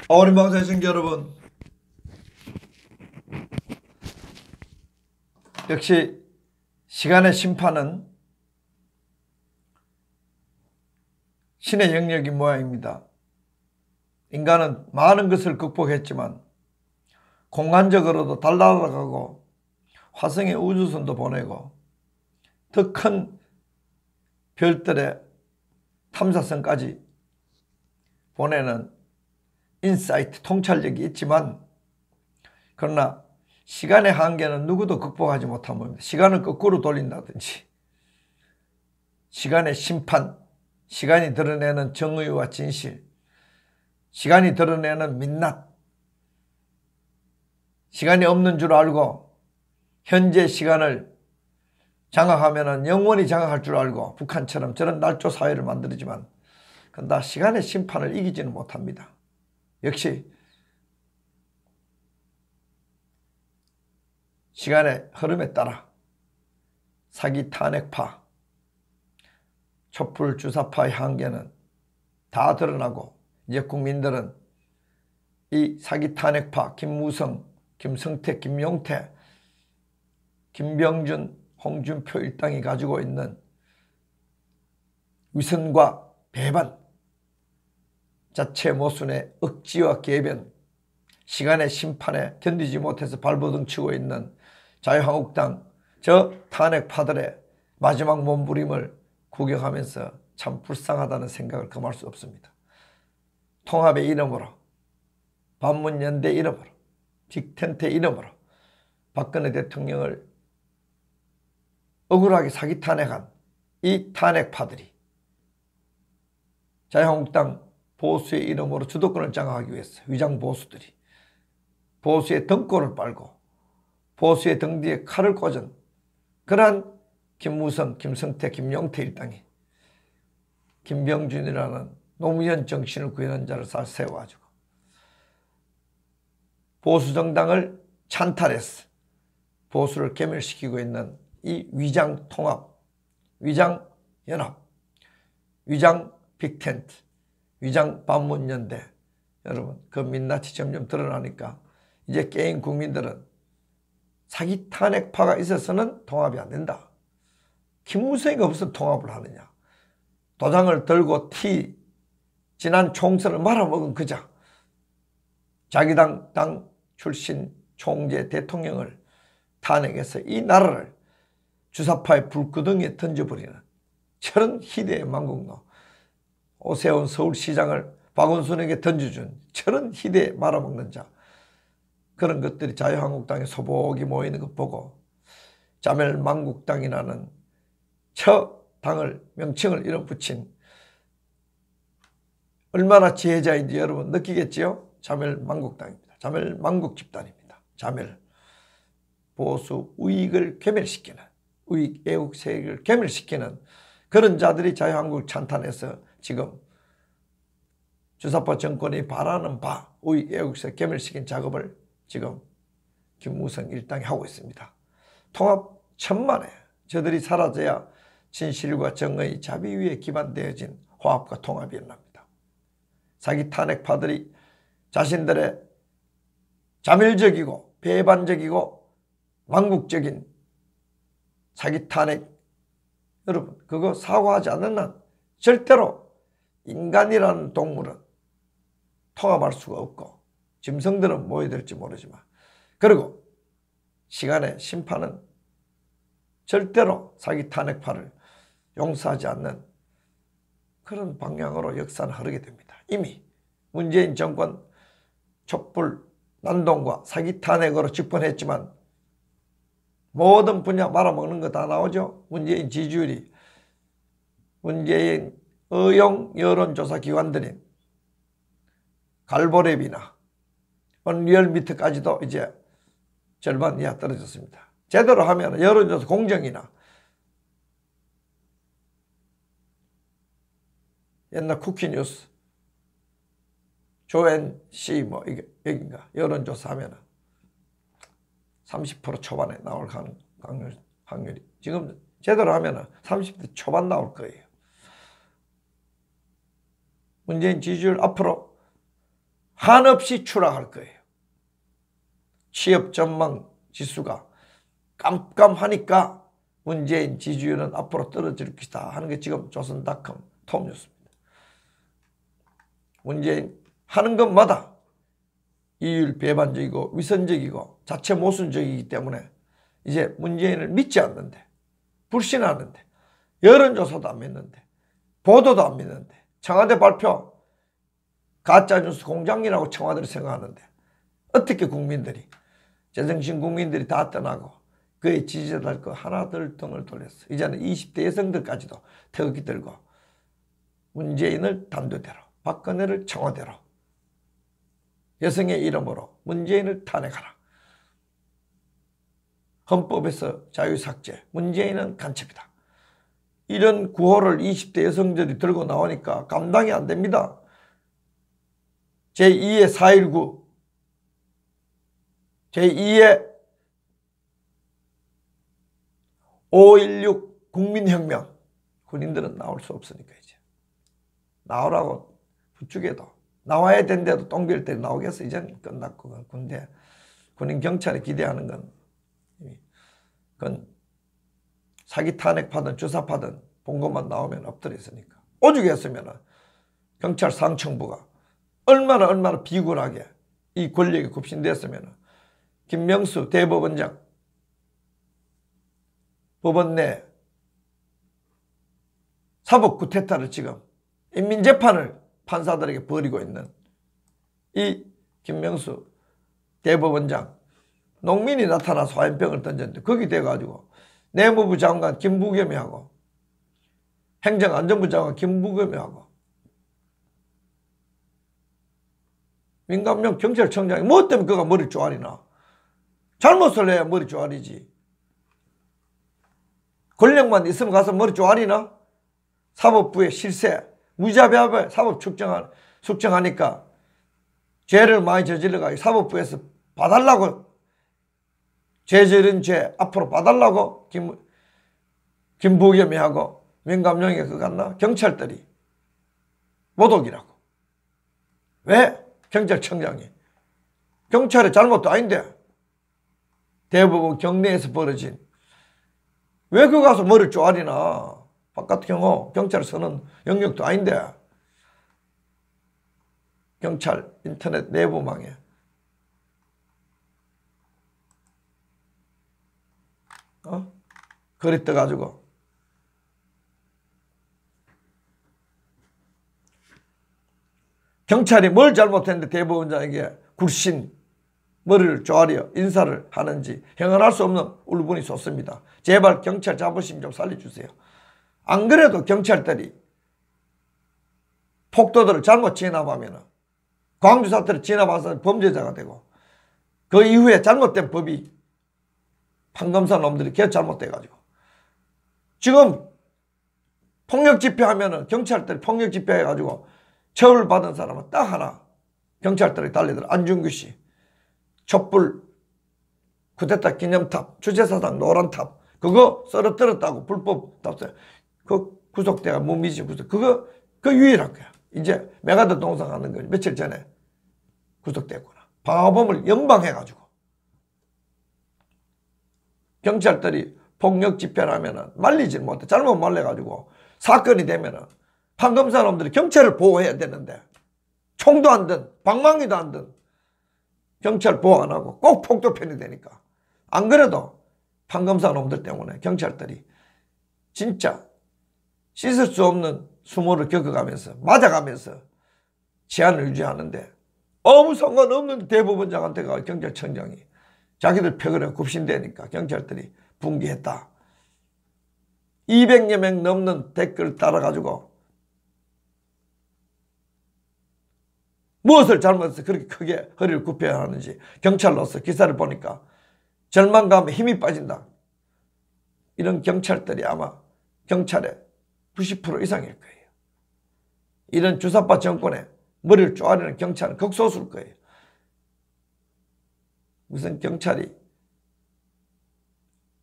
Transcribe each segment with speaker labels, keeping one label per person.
Speaker 1: 어린 방송 시청자 여러분, 역시 시간의 심판은 신의 영역인 모양입니다. 인간은 많은 것을 극복했지만 공간적으로도 달나라가고 화성에 우주선도 보내고 더 큰 별들의 탐사선까지 보내는 인사이트 통찰력이 있지만, 그러나 시간의 한계는 누구도 극복하지 못한 겁니다. 시간을 거꾸로 돌린다든지, 시간의 심판, 시간이 드러내는 정의와 진실, 시간이 드러내는 민낯, 시간이 없는 줄 알고 현재 시간을 장악하면 영원히 장악할 줄 알고 북한처럼 저런 날조 사회를 만들지만 그러나 시간의 심판을 이기지는 못합니다. 역시 시간의 흐름에 따라 사기 탄핵파, 촛불 주사파의 한계는 다 드러나고, 이제 국민들은 이 사기 탄핵파 김무성, 김성태, 김용태, 김병준, 홍준표 일당이 가지고 있는 위선과 배반, 자체 모순의 억지와 개변, 시간의 심판에 견디지 못해서 발버둥 치고 있는 자유한국당 저 탄핵파들의 마지막 몸부림을 구경하면서 참 불쌍하다는 생각을 금할 수 없습니다. 통합의 이름으로, 반문연대 이름으로, 빅텐트 이름으로 박근혜 대통령을 억울하게 사기 탄핵한 이 탄핵파들이 자유한국당 보수의 이름으로 주도권을 장악하기 위해서 위장 보수들이 보수의 등골을 빨고 보수의 등 뒤에 칼을 꽂은 그러한 김무성, 김성태, 김용태 일당이 김병준이라는 노무현 정신을 구현한 자를 세워가지고 보수정당을 찬탈해서 보수를 괴멸시키고 있는 이 위장 통합, 위장 연합, 위장 빅텐트, 위장 반문연대, 여러분 그 민낯이 점점 드러나니까 이제 게임 국민들은 사기 탄핵파가 있어서는 통합이 안 된다. 김무성이 없으면 통합을 하느냐. 도장을 들고 지난 총선을 말아먹은 그자 자기 당 출신 총재 대통령을 탄핵해서 이 나라를 주사파의 불구덩이에 던져버리는 저런 희대의 망국노, 오세훈 서울시장을 박원순에게 던져준 저런 희대에 말아먹는 자, 그런 것들이 자유한국당에 소복이 모이는 것 보고 자멸망국당이라는 저 당을 명칭을 이름 붙인 얼마나 지혜자인지 여러분 느끼겠지요? 자멸망국당입니다. 자멸망국 집단입니다. 자멸, 보수 우익을 괴멸시키는, 우익 애국 세력을 괴멸시키는 그런 자들이 자유한국을 찬탄해서 지금 주사파 정권이 바라는 바 우익 애국 세력 괴멸시킨 작업을 지금 김무성 일당이 하고 있습니다. 통합 천만에 저들이 사라져야 진실과 정의, 자비 위에 기반되어진 화합과 통합이 일어납니다. 사기 탄핵파들이 자신들의 자멸적이고 배반적이고 망국적인 사기 탄핵, 여러분 그거 사과하지 않는 한 절대로 인간이라는 동물은 통합할 수가 없고 짐승들은 모여들지 모르지만, 그리고 시간의 심판은 절대로 사기 탄핵파를 용서하지 않는 그런 방향으로 역사는 흐르게 됩니다. 이미 문재인 정권 촛불 난동과 사기 탄핵으로 집권했지만 모든 분야 말아먹는 거 다 나오죠. 문재인 지지율이, 문재인 의용 여론조사 기관들인 갈보랩이나 리얼미터까지도 이제 절반 이하 떨어졌습니다. 제대로 하면 여론조사 공정이나 옛날 쿠키뉴스 조앤씨 뭐 이게 여긴가 여론조사 하면 30% 초반에 나올 확률이 지금 제대로 하면 30대 초반 나올 거예요. 문재인 지지율 앞으로 한없이 추락할 거예요. 취업 전망 지수가 깜깜하니까 문재인 지지율은 앞으로 떨어질 것이다 하는 게 지금 조선닷컴 톱뉴스입니다. 문재인 하는 것마다 이율 배반적이고 위선적이고 자체 모순적이기 때문에 이제 문재인을 믿지 않는데, 불신하는데, 여론조사도 안 믿는데, 보도도 안 믿는데, 청와대 발표 가짜뉴스 공장이라고 청와대를 생각하는데 어떻게 국민들이, 제정신 국민들이 다 떠나고 그의 지지자들 거 하나둘 등을 돌렸어. 이제는 20대 여성들까지도 태극기 들고 문재인을 단두대로, 박근혜를 청와대로, 여성의 이름으로 문재인을 탄핵하라. 헌법에서 자유삭제, 문재인은 간첩이다. 이런 구호를 20대 여성들이 들고 나오니까 감당이 안 됩니다. 제2의 4.19, 제2의 5.16 국민혁명, 군인들은 나올 수 없으니까 이제 나오라고 부축해도 나와야 된데도 똥길 때 나오겠어. 이제는 끝났고, 군대, 군인 경찰에 기대하는 건 그건 사기 탄핵파든 주사파든 본 것만 나오면 엎드려 있으니까. 오죽했으면 경찰 상층부가 얼마나 비굴하게 이 권력이 굽신됐으면 김명수 대법원장 법원 내 사법 구태타를 지금 인민재판을 판사들에게 벌이고 있는 이 김명수 대법원장, 농민이 나타나서 화염병을 던졌는데 거기 돼가지고 내무부 장관 김부겸이 하고 행정안전부 장관 김부겸이 하고 민감용 경찰청장이 뭐 때문에 그가 머리 쪼아리나. 잘못을 해야 머리 쪼아리지. 권력만 있으면 가서 머리 쪼아리나. 사법부의 실세, 무자비하게 사법 숙정하니까 죄를 많이 저질러가지고 사법부에서 봐달라고, 죄 저지른 죄 앞으로 봐달라고 김부겸이 하고 민감용이 그거 같나? 경찰들이 모독이라고. 왜? 경찰청장이 경찰의 잘못도 아닌데 대법원 경내에서 벌어진, 왜 그거 가서 머리를 쪼아리나. 바깥 경우 경찰 서는 영역도 아닌데 경찰 인터넷 내부망에 글이 떠가지고 경찰이 뭘 잘못했는데 대법원장에게 굴신 머리를 쪼아려 인사를 하는지 형언할 수 없는 울분이 솟습니다. 제발 경찰 자부심 좀 살려주세요. 안 그래도 경찰들이 폭도들을 잘못 진압하면 광주 사태를 진압해서 범죄자가 되고 그 이후에 잘못된 법이 판검사 놈들이 계속 잘못돼가지고 지금 폭력 집회하면은 경찰들이 폭력 집회해가지고 처벌받은 사람은 딱 하나, 경찰들이 달리더라. 안중규 씨, 촛불 쿠데타 기념탑, 주제사상 노란탑 그거 썰어뜨렸다고 불법 답세. 그 구속돼가 무미지 구속. 그거 유일한 거야. 이제 메가더 동상하는 거 며칠 전에 구속됐구나. 방화범을 연방해가지고 경찰들이 폭력 집회를 하면은 말리지 못해. 잘못 말려가지고 사건이 되면은 판검사 놈들이 경찰을 보호해야 되는데 총도 안 든, 방망이도 안 든 경찰 보호 안 하고 꼭 폭도편이 되니까. 안 그래도 판검사 놈들 때문에 경찰들이 진짜 씻을 수 없는 수모를 겪어가면서 맞아가면서 치안을 유지하는데 아무 상관없는 대법원장한테 가 경찰청장이 자기들 표결에 굽신대니까 경찰들이 붕괴했다. 200여 명 넘는 댓글 따라가지고 무엇을 잘못해서 그렇게 크게 허리를 굽혀야 하는지 경찰로서 기사를 보니까 절망감에 힘이 빠진다. 이런 경찰들이 아마 경찰의 90% 이상일 거예요. 이런 주사파 정권에 머리를 쪼아리는 경찰은 극소수일 거예요. 무슨 경찰이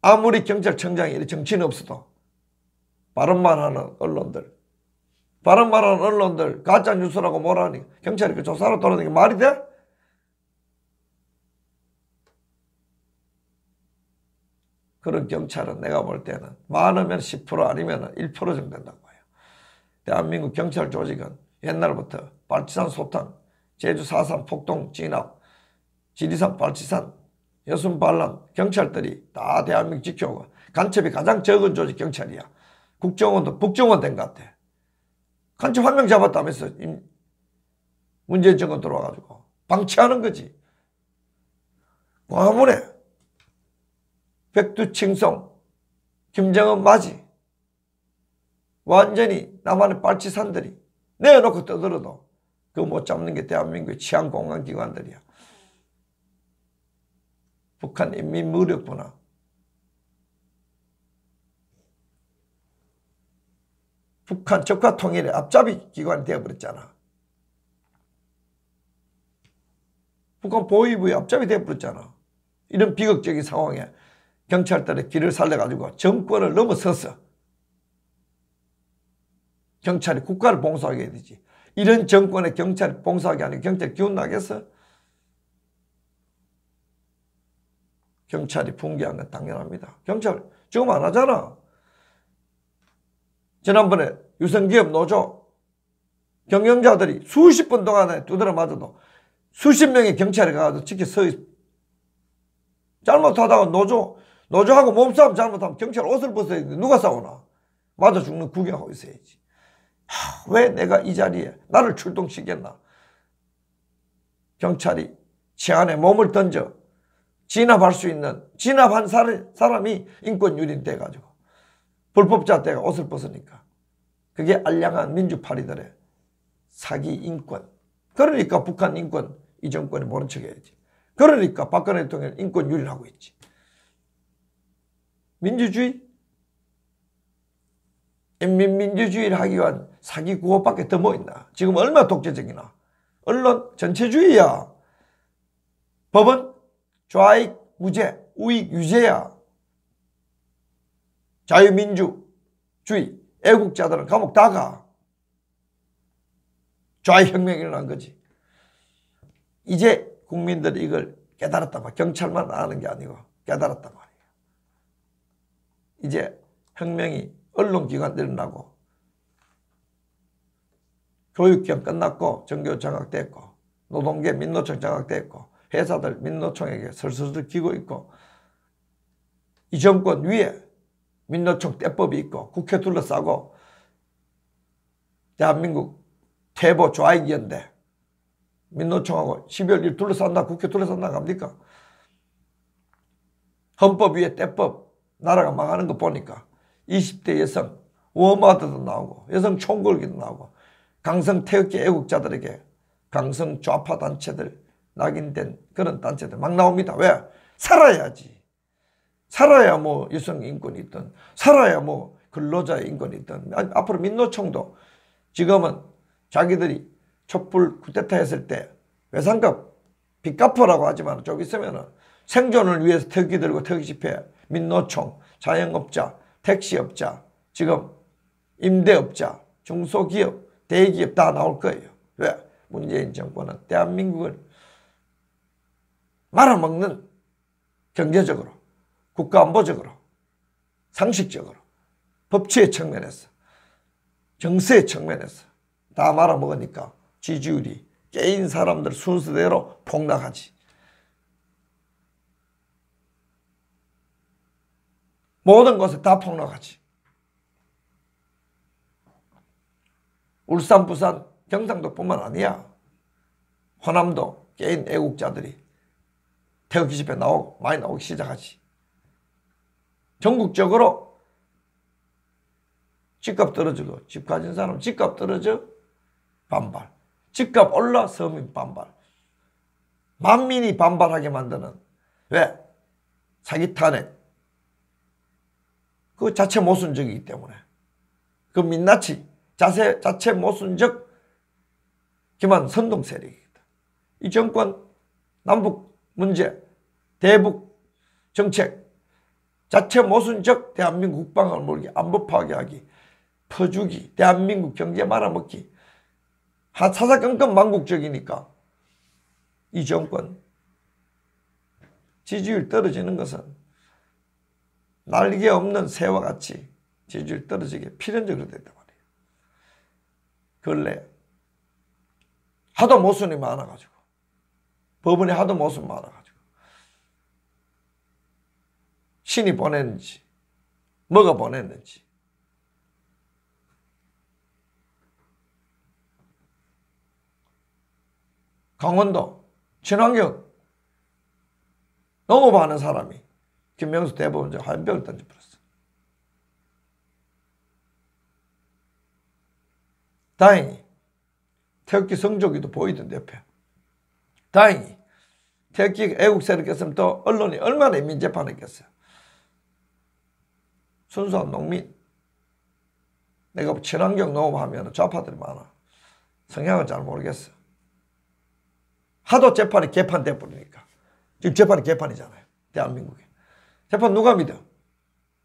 Speaker 1: 아무리 경찰청장이 정치는 없어도 바른 말 하는 언론들 바른 말하는 언론들 가짜 뉴스라고 뭐라 하니 경찰이 그 조사로 돌아다니는 게 말이 돼? 그런 경찰은 내가 볼 때는 많으면 10% 아니면 1% 정도 된다고 봐요. 대한민국 경찰 조직은 옛날부터 발치산 소탕, 제주 4.3 폭동 진압, 지리산 발치산, 여순 반란 경찰들이 다 대한민국 지켜오고 간첩이 가장 적은 조직 경찰이야. 국정원도 북정원 된 것 같아. 간첩 한 명 잡았다면서 문재인 정권 들어와가지고 방치하는 거지. 광화문에 백두칭송, 김정은 맞이 완전히 남한의 발치산들이 내어놓고 떠들어도 그거 못 잡는 게 대한민국의 치안공안기관들이야. 북한 인민무력부나 북한 적화통일의 앞잡이 기관이 되어버렸잖아. 북한 보위부의 앞잡이 되어버렸잖아. 이런 비극적인 상황에 경찰들의 길을 살려가지고 정권을 넘어서서 경찰이 국가를 봉사하게 해야 되지. 이런 정권에 경찰이 봉사하게 하는 경찰이 기운나겠어? 경찰이 붕괴한 건 당연합니다. 경찰 지금 안 하잖아. 지난번에 유성기업 노조 경영자들이 수십 분 동안에 두드려 맞아도 수십 명의 경찰이 가서 지켜 서 있어. 잘못하다가 노조하고 몸싸움 잘못하면 경찰 옷을 벗어야 되는데 누가 싸우나? 맞아 죽는 구경하고 있어야지. 왜 내가 이 자리에 나를 출동시켰나? 경찰이 치안에 몸을 던져 진압할 수 있는 진압한 사람이 인권 유린 돼가지고 불법자 때가 옷을 벗으니까 그게 알량한 민주파리들의 사기 인권. 그러니까 북한 인권 이 정권이 모른 척 해야지. 그러니까 박근혜 대통령 인권 유린하고 있지. 민주주의? 인민민주주의를 하기 위한 사기 구호밖에 더 뭐 있나? 지금 얼마나 독재적이나? 언론 전체주의야. 법은 좌익 무죄, 우익 유죄야. 자유민주주의, 애국자들은 감옥 다 가. 좌익혁명이 일어난 거지. 이제 국민들이 이걸 깨달았단 말이야. 경찰만 아는 게 아니고 깨달았단 말이야. 이제 혁명이 언론기관들 일어나고 교육기관 끝났고 전교 장악됐고 노동계 민노총 장악됐고 회사들 민노총에게 슬슬 기고 있고 이 정권 위에 민노총 떼법이 있고 국회 둘러싸고 대한민국 퇴보 좌익이었는데 민노총하고 12월 1일 둘러싼다 국회 둘러싼다 갑니까? 헌법 위에 떼법 나라가 망하는 거 보니까 20대 여성 워마드도 나오고 여성 총궐기도 나오고 강성 태극기 애국자들에게 강성 좌파 단체들 낙인된 그런 단체들 막 나옵니다. 왜? 살아야지. 살아야 뭐 여성 인권이 있든 살아야 뭐 근로자의 인권이 있든 앞으로 민노총도 지금은 자기들이 촛불 쿠데타 했을 때 외상급 빚 갚으라고 하지만 좀 있으면은 생존을 위해서 태극기 들고 태극기 집회 민노총 자영업자 택시업자 지금 임대업자 중소기업 대기업 다 나올 거예요. 왜? 문재인 정권은 대한민국을 말아먹는 경제적으로 국가안보적으로 상식적으로 법치의 측면에서 정세의 측면에서 다 말아먹으니까 지지율이 깨인 사람들 순서대로 폭락하지. 모든 것에 다 폭락하지. 울산, 부산, 경상도뿐만 아니야. 호남도 개인 애국자들이 태극기 집회 많이 나오기 시작하지. 전국적으로 집값 떨어지고 집 가진 사람 집값 떨어져 반발. 집값 올라 서민 반발. 만민이 반발하게 만드는 왜? 사기 탄핵. 그 자체 모순적이기 때문에. 그 민낯이 자체 모순적 기만 선동 세력이다. 이 정권 남북 문제, 대북 정책, 자체 모순적 대한민국 국방을 모르게 안보 파괴하기, 퍼주기, 대한민국 경제 말아먹기, 사사건건 망국적이니까 이 정권 지지율 떨어지는 것은 날개 없는 새와 같이 지지율 떨어지게 필연적으로 됐단 말이에요. 근래 하도 모순이 많아가지고, 법원에 하도 모순 많아가지고 신이 보냈는지 뭐가 보냈는지. 강원도 친환경 농업하는 사람이 김명수 대법원장 화염병을 던져버렸어. 다행히 태극기 성조기도 보이던데 옆에. 다행히 태극기 애국세력했으면 또 언론이 얼마나 인민재판했겠어요. 순수한 농민. 내가 친환경 농업하면 좌파들이 많아. 성향은 잘 모르겠어. 하도 재판이 개판돼 버리니까. 지금 재판이 개판이잖아요. 대한민국에. 재판 누가 믿어?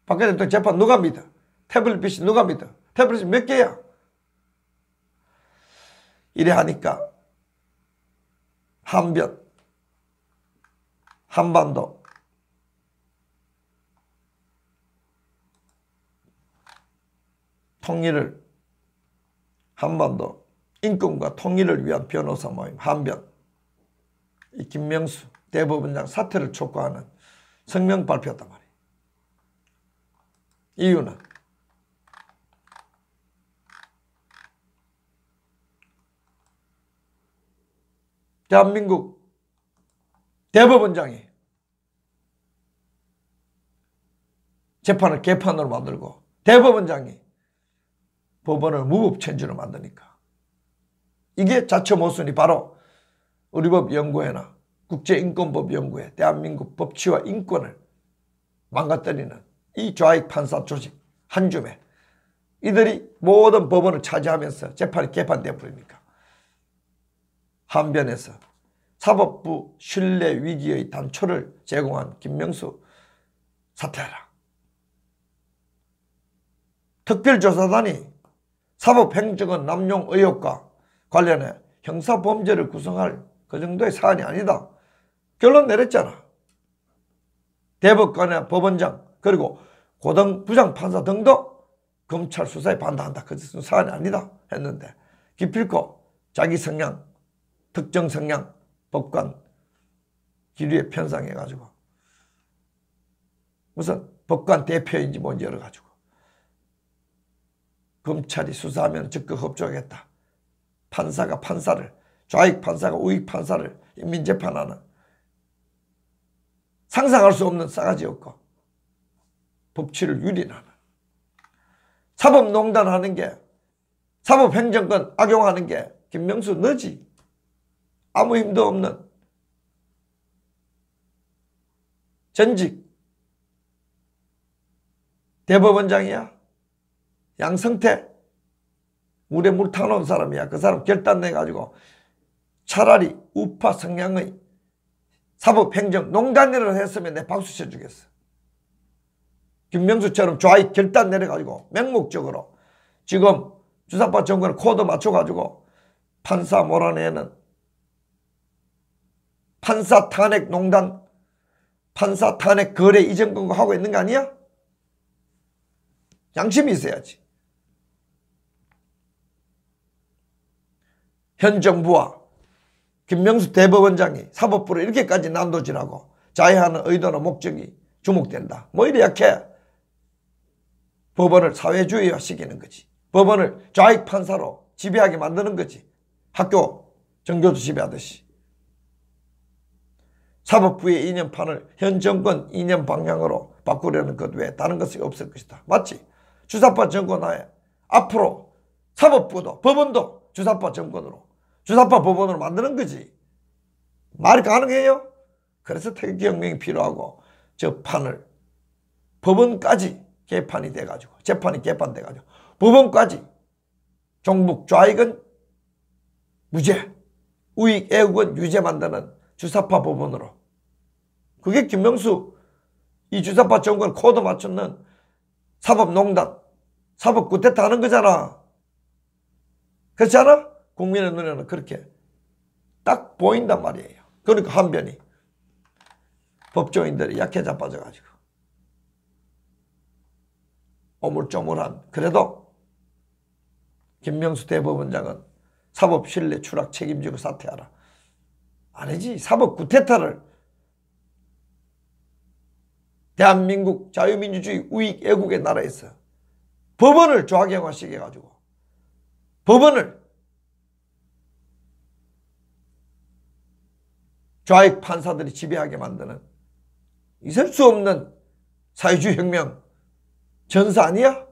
Speaker 1: 박근혜 대통령 재판 누가 믿어? 태블릿 PC 누가 믿어? 태블릿이 몇 개야? 이래 하니까 한반도 통일을, 한반도 인권과 통일을 위한 변호사 모임 한변, 이 김명수 대법원장 사퇴를 촉구하는 성명 발표했단 말이에요. 이유는 대한민국 대법원장이 재판을 개판으로 만들고 대법원장이 법원을 무법천지로 만드니까, 이게 자체 모순이 바로 우리법연구회나 국제인권법연구회, 대한민국 법치와 인권을 망가뜨리는 이 좌익 판사 조직 한 줌에 이들이 모든 법원을 차지하면서 재판이 개판되어 버리니까 한변에서 사법부 신뢰 위기의 단초를 제공한 김명수 사퇴하라. 특별조사단이 사법행정권 남용 의혹과 관련해 형사범죄를 구성할 그 정도의 사안이 아니다. 결론 내렸잖아. 대법관의 법원장 그리고 고등 부장판사 등도 검찰 수사에 반대한다. 그 사안이 아니다 했는데 기필코 자기 성향, 특정 성향, 법관 기류에 편성해가지고 무슨 법관 대표인지 뭔지 열어가지고 검찰이 수사하면 적극 협조하겠다. 판사가 판사를, 좌익 판사가 우익 판사를 인민재판하는 상상할 수 없는 싸가지 없고 법치를 유린하는, 사법농단 하는 게, 사법행정권 악용하는 게 김명수 너지. 아무 힘도 없는 전직 대법원장이야. 양성태 물에 물 타놓은 사람이야. 그 사람 결단 내가지고 차라리 우파 성향의 사법행정 농단일을 했으면 내 박수 쳐주겠어. 김명수처럼 좌익 결단 내려가지고 맹목적으로 지금 주사파 정권을 코드 맞춰가지고 판사 몰아내는 판사 탄핵 농단, 판사 탄핵 거래 이전 거 하고 있는 거 아니야? 양심이 있어야지. 현 정부와 김명수 대법원장이 사법부를 이렇게까지 난도질하고 자해하는 의도나 목적이 주목된다. 뭐 이래 약해. 법원을 사회주의화 시키는 거지. 법원을 좌익 판사로 지배하게 만드는 거지. 학교 정교조 지배하듯이. 사법부의 이념판을 현 정권 이념 방향으로 바꾸려는 것 외에 다른 것이 없을 것이다. 맞지? 주사파 정권 하에 앞으로 사법부도 법원도 주사파 정권으로, 주사파 법원으로 만드는 거지. 말이 가능해요? 그래서 태극기혁명이 필요하고 저 판을 법원까지 개판이 돼가지고, 재판이 개판돼가지고 법원까지 종북 좌익은 무죄, 우익 애국은 유죄 만드는 주사파 법원으로. 그게 김명수 이 주사파 정권 코드 맞추는 사법농단, 사법 구태타 하는 거잖아. 그렇지 않아? 국민의 눈에는 그렇게 딱 보인단 말이에요. 그러니까 한변이 법조인들이 약해 자빠져가지고 오물조물한, 그래도 김명수 대법원장은 사법 신뢰 추락 책임지고 사퇴하라. 아니지. 사법 구태타를 대한민국 자유민주주의 우익 애국의 나라에서 법원을 좌경화시켜 가지고 법원을 좌익 판사들이 지배하게 만드는 있을 수 없는 사회주의 혁명 전사 아니야?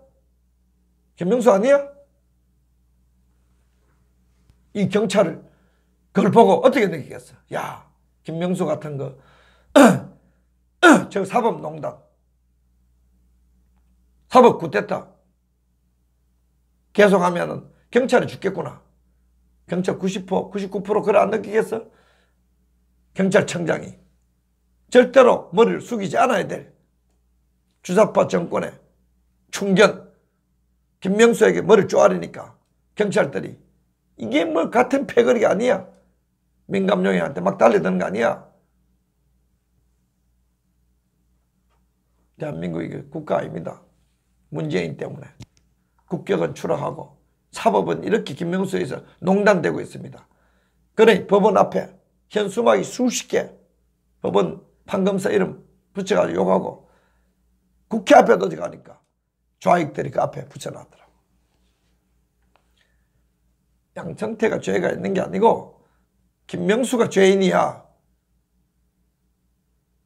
Speaker 1: 김명수 아니야? 이 경찰을 그걸 보고 어떻게 느끼겠어? 야, 김명수 같은 거 저 사법농단, 사법 구태타 계속하면은 경찰이 죽겠구나. 경찰 90%, 99% 그래 안 느끼겠어? 경찰청장이 절대로 머리를 숙이지 않아야 될 주사파 정권의 충견 김명수에게 머리를 쪼아리니까 경찰들이 이게 뭐 같은 패거리가 아니야. 민감용이한테 막 달려드는 거 아니야. 대한민국이 국가 아닙니다. 문재인 때문에 국격은 추락하고 사법은 이렇게 김명수에서 농단되고 있습니다. 그러니 법원 앞에 현수막이 수십 개 법원 판검사 이름 붙여가지고 욕하고 국회 앞에도 가니까 좌익들이 그 앞에 붙여놨더라고. 양청태가 죄가 있는 게 아니고 김명수가 죄인이야.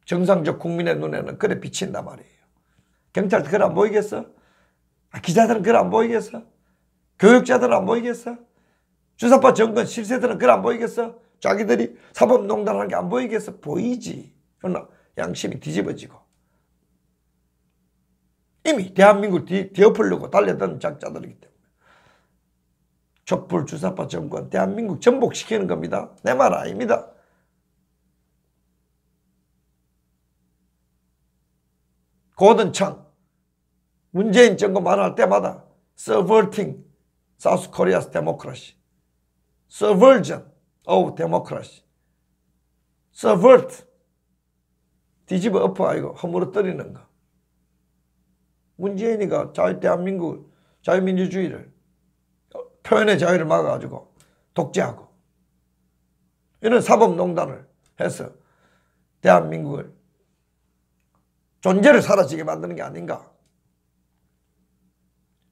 Speaker 1: 정상적 국민의 눈에는 그래 비친단 말이에요. 경찰들 그래 안 보이겠어? 기자들은 그래 안 보이겠어? 교육자들은 안 보이겠어? 주사파 정권 실세들은 그래 안 보이겠어? 자기들이 사법농단하는 게 안 보이겠어? 보이지. 그러나 양심이 뒤집어지고 이미 대한민국을 뒤엎으려고 달려드는 작자들이기 때문에 촛불 주사파 정권 대한민국 전복시키는 겁니다. 내 말 아닙니다. 고든창 문재인 정권 말할 때마다 subverting South Korea's democracy, subversion of democracy, subvert 뒤집어 엎어 아이고 허물어뜨리는 거. 문재인이가 대한민국 자유민주주의를 표현의 자유를 막아가지고 독재하고 이런 사법농단을 해서 대한민국을 존재를 사라지게 만드는 게 아닌가.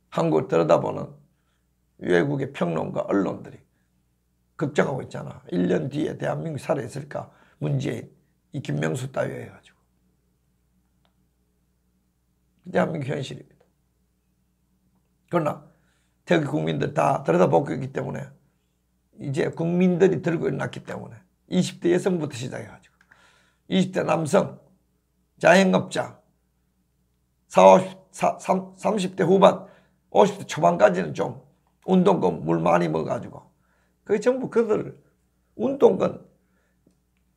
Speaker 1: 한국을 들여다보는 외국의 평론가 언론들이 걱정하고 있잖아. 1년 뒤에 대한민국이 살아있을까. 문재인, 이 김명수 따위 해가지고. 대한민국 현실입니다. 그러나 태극 국민들 다 들여다보고 있기 때문에 이제 국민들이 들고 일어났기 때문에 20대 여성부터 시작해가지고 20대 남성, 자영업자, 30대 후반, 50대 초반까지는 좀 운동권 물 많이 먹어가지고 그게 전부 그들 운동권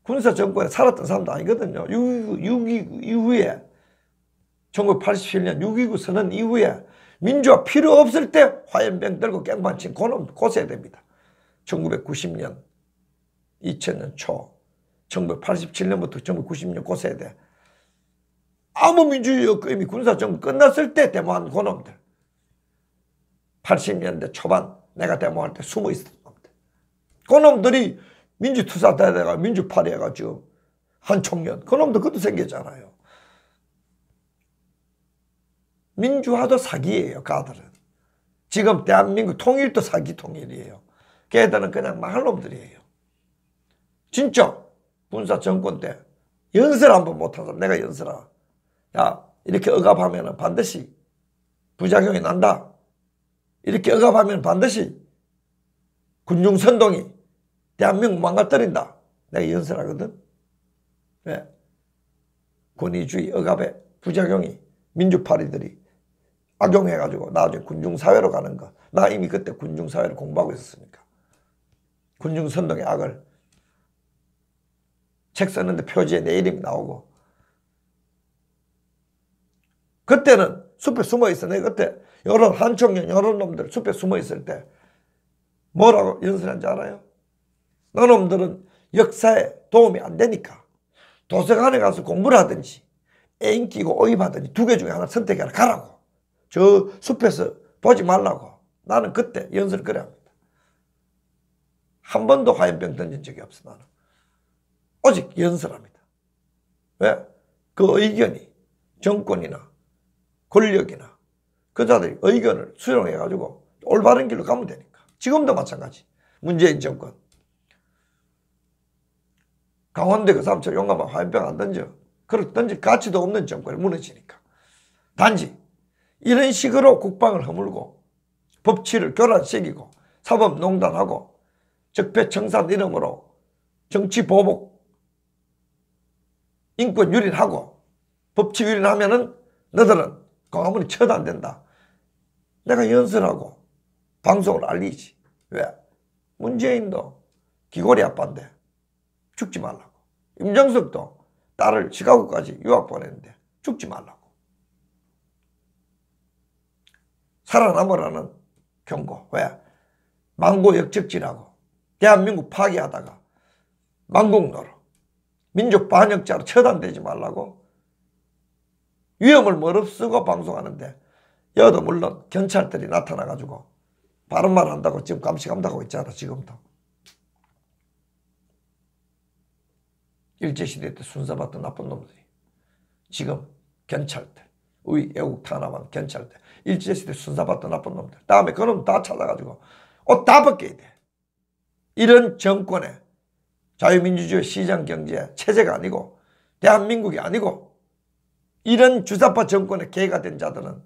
Speaker 1: 군사정권에 살았던 사람도 아니거든요. 6.29 이후에 1987년 6.29 선언 이후에 민주화 필요 없을 때 화염병 들고 깽판 친 그놈 고세대입니다. 1990년 2000년 초 1987년부터 1990년 고세대 아무 민주주의 없고 이미 군사정권 끝났을 때 데모한 그놈들 80년대 초반 내가 데모할 때 숨어 있었던 놈들 그놈들이 민주투사대가 민주파리 해가지고 한 총련 그놈들 그것도 생겼잖아요. 민주화도 사기예요. 가들은 지금 대한민국 통일도 사기 통일이에요. 걔들은 그냥 망할 놈들이에요. 진짜 군사정권 때 연설 한번 못한 사람 내가 연설하 야 이렇게 억압하면 반드시 부작용이 난다. 이렇게 억압하면 반드시 군중선동이 대한민국 망가뜨린다. 내가 연설하거든. 왜? 권위주의 억압의 부작용이 민주파리들이 악용해가지고 나중에 군중사회로 가는 거. 나 이미 그때 군중사회를 공부하고 있었으니까. 군중선동의 악을 책 썼는데 표지에 내 이름이 나오고 그때는 숲에 숨어 있어. 내가 그때 여러 한총련 여러 놈들 숲에 숨어 있을 때 뭐라고 연설한지 알아요? 너놈들은 역사에 도움이 안 되니까 도서관에 가서 공부를 하든지 애인 끼고 오입하든지 두 개 중에 하나 선택해라. 가라고. 저 숲에서 보지 말라고. 나는 그때 연설을 그래 합니다. 한 번도 화염병 던진 적이 없어. 나는 오직 연설합니다. 왜? 그 의견이 정권이나 권력이나 그자들이 의견을 수용해가지고 올바른 길로 가면 되니까. 지금도 마찬가지. 문재인 정권. 강원도에 그 사람처럼 용감하게 화염병 안 던져. 그렇게 던질 가치도 없는 정권이 무너지니까. 단지 이런 식으로 국방을 허물고 법치를 교란시키고 사법농단하고 적폐청산 이름으로 정치 보복 인권 유린하고 법치 유린하면은 너들은 광화문이 처단된다. 내가 연설하고 방송을 알리지. 왜? 문재인도 기골이 아빠인데 죽지 말라고. 임정석도 딸을 시카고까지 유학 보냈는데 죽지 말라고. 살아남으라는 경고. 왜? 망고 역적질하고 대한민국 파괴하다가 망국노로 민족 반역자로 처단되지 말라고 위험을 무릅쓰고 방송하는데 여도 물론 경찰들이 나타나가지고 바른 말 한다고 지금 감시감당하고 있잖아. 지금도. 일제시대 때 순사받던 나쁜 놈들이 지금 경찰들 우리 애국 탄압한 경찰들 일제시대 순사받던 나쁜 놈들 다음에 그놈 다 찾아가지고 옷 다 벗겨야 돼. 이런 정권의 자유민주주의 시장경제 체제가 아니고 대한민국이 아니고 이런 주사파 정권의 개가 된 자들은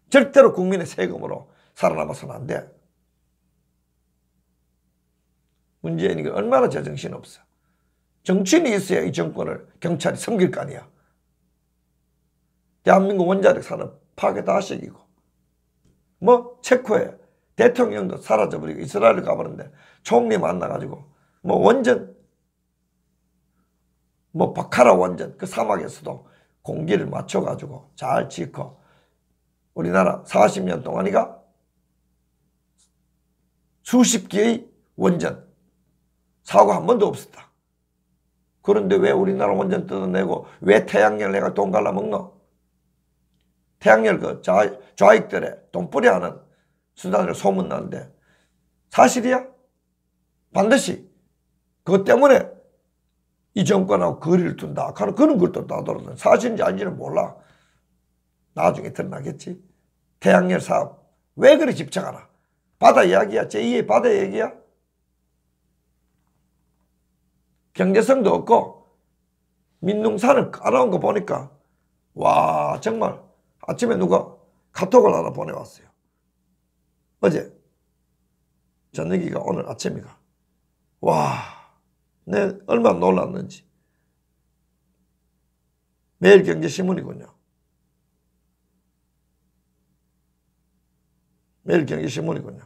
Speaker 1: 절대로 국민의 세금으로 살아남아서는 안 돼. 문재인이 얼마나 제정신 없어. 정치인이 있어야 이 정권을 경찰이 섬길 거 아니야. 대한민국 원자력 산업 파괴 다 시키고 뭐 체코에 대통령도 사라져버리고 이스라엘 가버렸는데 총리 만나가지고 뭐 원전 뭐 바카라 원전 그 사막에서도 공기를 맞춰가지고 잘 짓고 우리나라 40년 동안이가 수십 개의 원전 사고 한 번도 없었다. 그런데 왜 우리나라 원전 뜯어내고 왜 태양열 내가 돈 갈라먹노? 태양열 그 좌익들의 돈벌이하는 수단으로 소문나는데 사실이야? 반드시 그것 때문에 이 정권하고 거리를 둔다. 그런 것도 나더라도 사실인지 아닌지는 몰라. 나중에 드러나겠지. 태양열 사업 왜 그리 집착하나? 바다 이야기야. 제2의 바다 얘기야. 경제성도 없고 민둥산을 깔아온 거 보니까 와 정말 아침에 누가 카톡을 하나 보내왔어요. 어제 저녁이가 오늘 아침이가 와 내 얼마나 놀랐는지. 매일경제신문이군요. 매일경제신문이군요.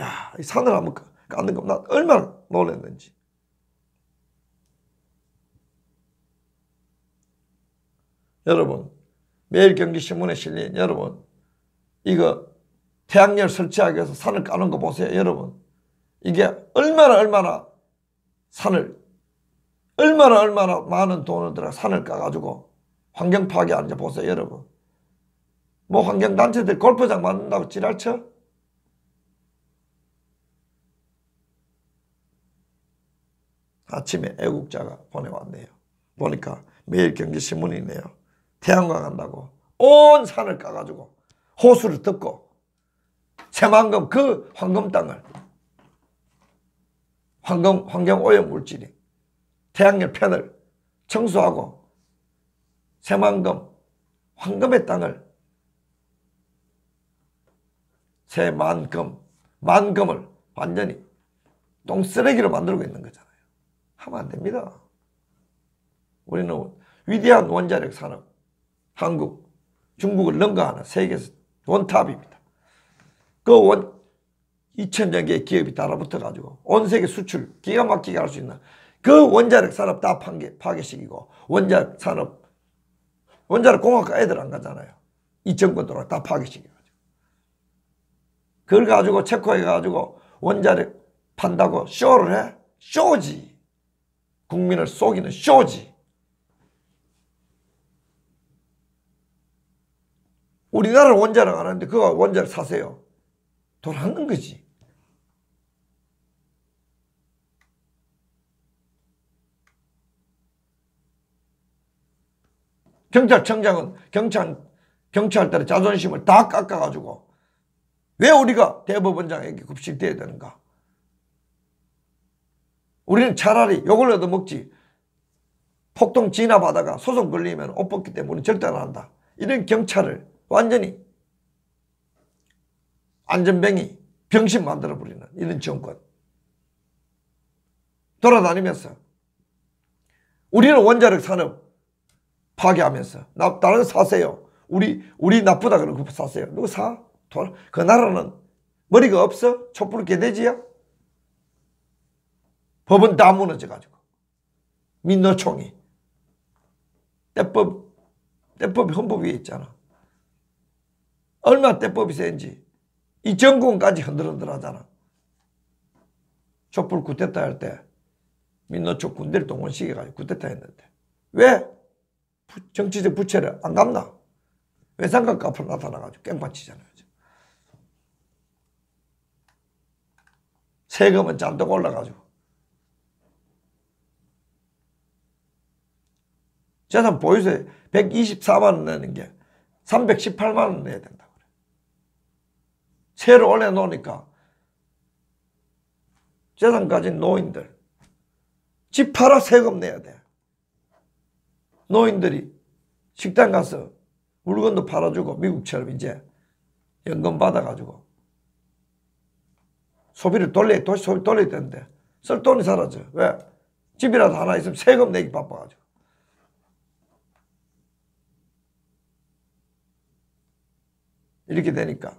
Speaker 1: 야, 이 산을 한번 깎는 거 나 얼마나 놀랐는지. 여러분, 매일경제신문에 실린 여러분, 이거 태양열 설치하기 위해서 산을 까는 거 보세요. 여러분, 이게 얼마나 산을 얼마나 많은 돈을 들여 산을 까가지고 환경 파괴하는지 보세요. 여러분, 뭐 환경단체들 골프장 만든다고 지랄쳐? 아침에 애국자가 보내왔네요. 보니까 매일경제신문이네요. 태양광 한다고 온 산을 까가지고 호수를 덮고 새만금 그 황금 땅을 환경오염 물질이 태양열 패널 청소하고 새만금 황금의 땅을 만금을 완전히 똥쓰레기로 만들고 있는 거잖아요. 하면 안 됩니다. 우리는 위대한 원자력 산업, 한국, 중국을 능가하는 세계에서 원탑입니다. 그 2000여 개의 기업이 달라붙어가지고 온 세계 수출 기가 막히게 할 수 있는 그 원자력 산업 다 파괴시키고 원자력 공학과 애들 안 가잖아요. 이 정권 들어가 다 파괴시켜가지고. 그걸 가지고 체코해가지고 원자력 판다고 쇼를 해? 쇼지. 국민을 속이는 쇼지. 우리나라는 원자력 안 하는데 그거 원자력 사세요. 돈 하는 거지. 경찰청장은 경찰들의 자존심을 다 깎아가지고 왜 우리가 대법원장에게 급식돼야 되는가? 우리는 차라리 욕을 얻어먹지. 폭동 진압하다가 소송 걸리면 옷 벗기 때문에 우리는 절대 안 한다. 이런 경찰을 완전히 안전뱅이 병신 만들어버리는 이런 정권. 돌아다니면서 우리는 원자력 산업 파괴하면서 다른 거 사세요. 우리 나쁘다 그러고 사세요. 누구 사? 그 나라는 머리가 없어? 촛불 개돼지야? 법은 다 무너져가지고 민노총이 때법이 헌법 위에 있잖아. 얼마나 때법이 센지 이 정권까지 흔들흔들하잖아. 촛불 쿠데타 할 때 민노총 군대를 동원시켜가지고 쿠데타 했는데 왜? 정치적 부채를 안 갚나? 외상값 앞으로 나타나가지고 깽판 치잖아요. 세금은 잔뜩 올라가지고 재산 보유세 124만 원 내는 게 318만 원 내야 된다고 그래. 세를 올려놓으니까 재산 가진 노인들 집 팔아 세금 내야 돼. 노인들이 식당 가서 물건도 팔아주고 미국처럼 이제 연금 받아가지고 소비를 소비 돌려야 되는데 쓸 돈이 사라져. 왜? 집이라도 하나 있으면 세금 내기 바빠가지고. 이렇게 되니까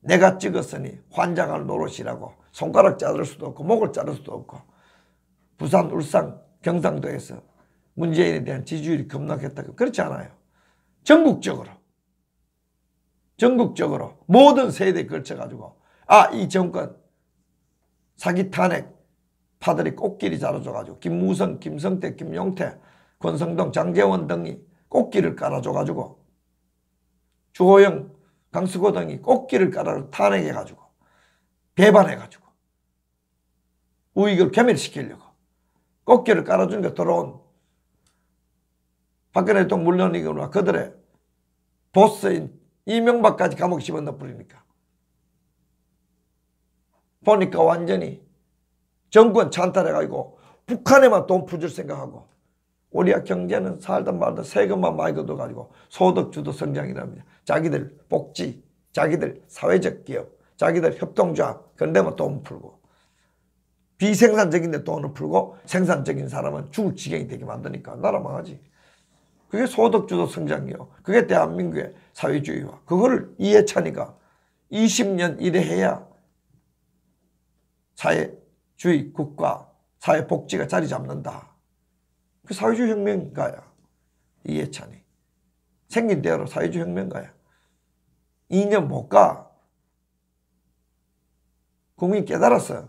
Speaker 1: 내가 찍었으니 환장할 노릇이라고 손가락 자를 수도 없고 목을 자를 수도 없고 부산, 울산, 경상도에서 문재인에 대한 지지율이 급락했다고. 그렇지 않아요. 전국적으로 모든 세대에 걸쳐가지고 이 정권 사기 탄핵 파들이 꽃길이 자라줘가지고 김무성, 김성태, 김용태, 권성동, 장제원 등이 꽃길을 깔아줘가지고 주호영, 강수고 등이 꽃길을 깔아 탄핵해가지고 배반해가지고 우익을 괴멸시키려고 꽃길을 깔아주니까 들어온 박근혜 대통령 물론이거나 그들의 보스인 이명박까지 감옥에 집어넣어 버리니까 보니까 완전히 정권 찬탈해가지고 북한에만 돈 풀줄 생각하고 우리야 경제는 살다 말다 세금만 많이 걷어가지고 소득주도 성장이랍니다. 자기들 복지, 자기들 사회적 기업, 자기들 협동조합 그런 데만 돈 풀고 비생산적인 데 돈을 풀고 생산적인 사람은 죽을 지경이 되게 만드니까 나라 망하지. 그게 소득주도 성장이요. 그게 대한민국의 사회주의와 그거를 이해찬이가 20년 일에 해야 사회주의 국가, 사회복지가 자리 잡는다. 그 사회주의 혁명가야. 이해찬이. 생긴 대로 사회주의 혁명가야. 2년 못 가. 국민이 깨달았어.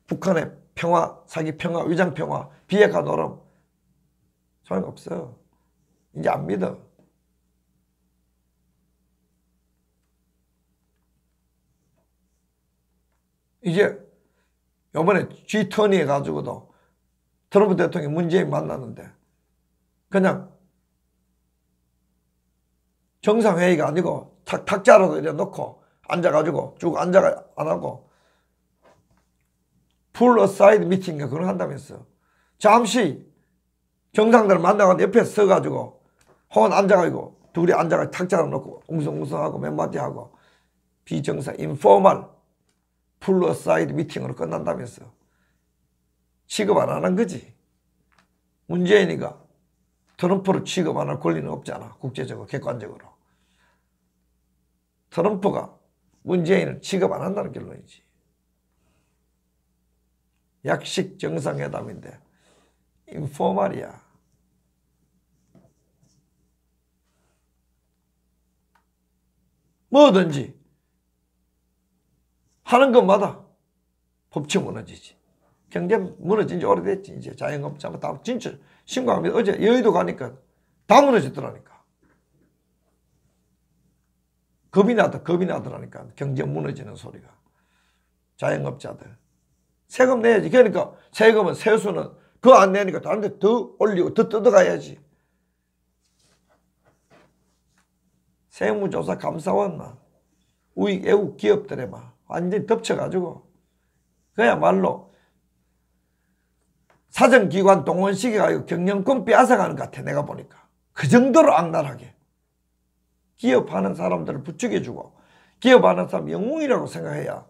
Speaker 1: 북한의 평화, 사기 평화, 위장 평화, 비핵화 노름 소용없어. 이제 안 믿어. 이제 이번에 G20 해가지고도 트럼프 대통령이 문재인 만났는데 그냥 정상회의가 아니고 탁자라도 이래 놓고 앉아가지고 쭉 앉아가 안 하고 풀 어사이드 미팅인가 그걸 한다면서 잠시 정상들을 만나가지고 옆에 서가지고 혹은 앉아가지고 둘이 앉아가지고 탁자를 놓고 웅성웅성하고 몇 마디 하고 비정상 인포멀 풀 어사이드 미팅으로 끝난다면서 취급 안 하는 거지. 문재인이가 트럼프를 취급 안 할 권리는 없잖아. 국제적으로 객관적으로. 트럼프가 문재인을 취급 안 한다는 결론이지. 약식 정상회담인데 인포말이야. 뭐든지 하는 것마다 법칙 무너지지. 경제 무너진 지 오래됐지. 이제 자영업자 다 진짜 심각합니다. 어제 여의도 가니까 다 무너지더라니까. 겁이 나더라니까. 경제 무너지는 소리가. 자영업자들. 세금 내야지. 그러니까 세금은 세수는 그거 안 내니까 다른 데 더 올리고 더 뜯어가야지. 세무조사 감사원 우익 애국 기업들에 막 완전히 덮쳐가지고 그야말로 사정기관 동원시켜가지고 경영권 빼앗아가는 것 같아. 내가 보니까 그 정도로 악랄하게 기업하는 사람들을 부추겨주고 기업하는 사람 영웅이라고 생각해야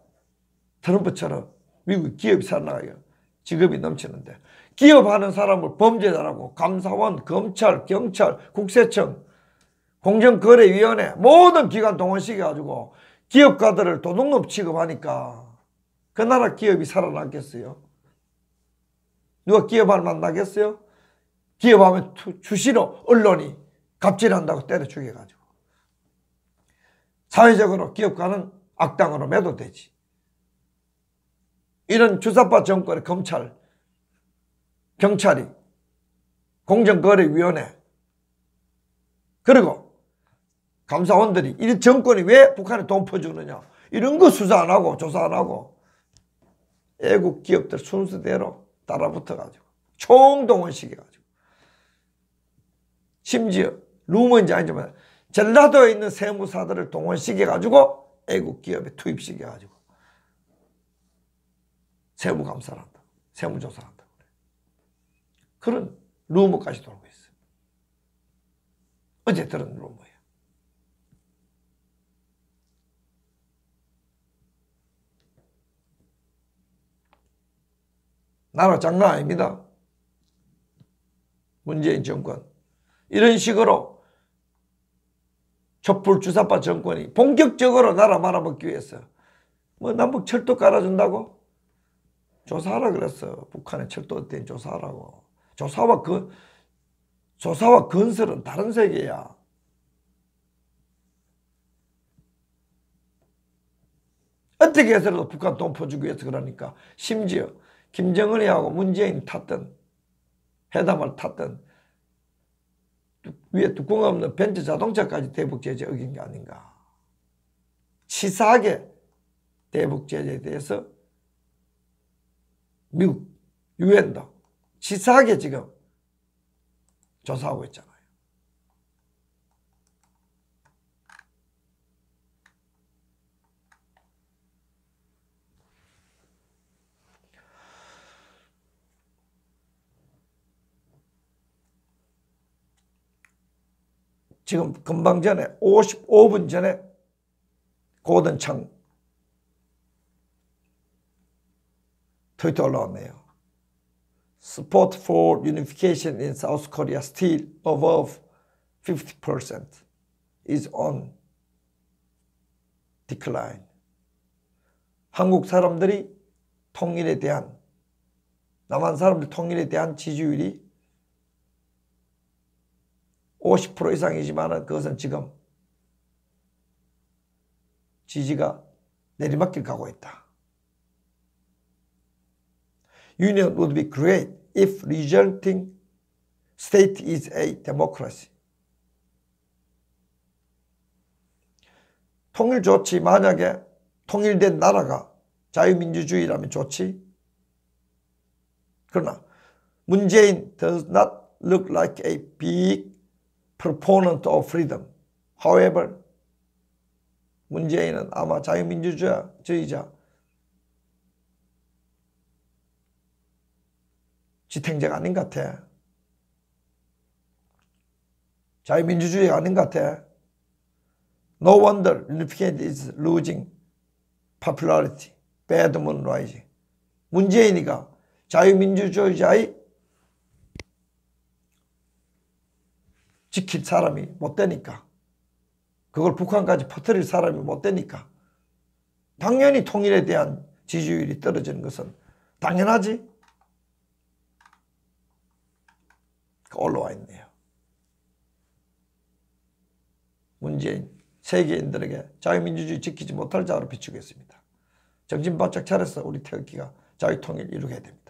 Speaker 1: 트럼프처럼 미국 기업이 살아나가요. 직업이 넘치는데 기업하는 사람을 범죄자라고 감사원, 검찰, 경찰, 국세청, 공정거래위원회 모든 기관 동원시켜가지고 기업가들을 도둑놈 취급하니까 그 나라 기업이 살아나겠어요? 누가 기업할 만나겠어요? 기업하면 수시로 언론이 갑질한다고 때려 죽여가지고 사회적으로 기업가는 악당으로 매도되지. 이런 주사파 정권의 검찰, 경찰이, 공정거래위원회 그리고 감사원들이 이 정권이 왜 북한에 돈 퍼주느냐 이런 거 수사 안 하고 조사 안 하고 애국 기업들 순서대로 따라붙어가지고 총동원시켜가지고 심지어 루머인지 아닌지 전라도에 있는 세무사들을 동원시켜가지고 애국 기업에 투입시켜가지고 세무감사를 한다. 세무조사를 한다. 그런 루머까지 돌고 있어요. 어제 들은 루머예요. 나라 장난 아닙니다. 문재인 정권. 이런 식으로 촛불 주사파 정권이 본격적으로 나라 말아먹기 위해서 뭐 남북 철도 깔아준다고? 조사하라 그랬어. 북한의 철도 어때 조사하라고. 조사와 건설은 다른 세계야. 어떻게 해서라도 북한 돈 퍼주기 위해서 그러니까 심지어 김정은이하고 문재인이 탔던 회담을 탔던 위에 뚜껑 없는 벤츠 자동차까지 대북 제재 어긴 게 아닌가. 치사하게 대북 제재에 대해서 미국 유엔도 치사하게 지금 조사하고 있잖아요. 지금 금방 전에 55분 전에 고든창 트위터 올라왔네요. Support for unification in South Korea still above 50% is on decline. 한국 사람들이 통일에 대한 남한 사람들 통일에 대한 지지율이 50% 이상이지만 그것은 지금 지지가 내리막길 가고 있다. Union would be great if resulting state is a democracy. 통일 좋지. 만약에 통일된 나라가 자유민주주의라면 좋지. 그러나 문재인 does not look like a big proponent of freedom. However, 문재인은 아마 자유민주주의자 지탱자가 아닌 것 같아. 자유민주주의가 아닌 것 같아. No wonder unification is losing popularity. Bad moon rising. 문재인이가 자유민주주의자의 지킬 사람이 못 되니까, 그걸 북한까지 퍼뜨릴 사람이 못 되니까 당연히 통일에 대한 지지율이 떨어지는 것은 당연하지. 올라와 있네요. 문재인 세계인들에게 자유민주주의 지키지 못할 자로 비추겠습니다. 정신 바짝 차려서 우리 태극기가 자유통일 이루게 됩니다.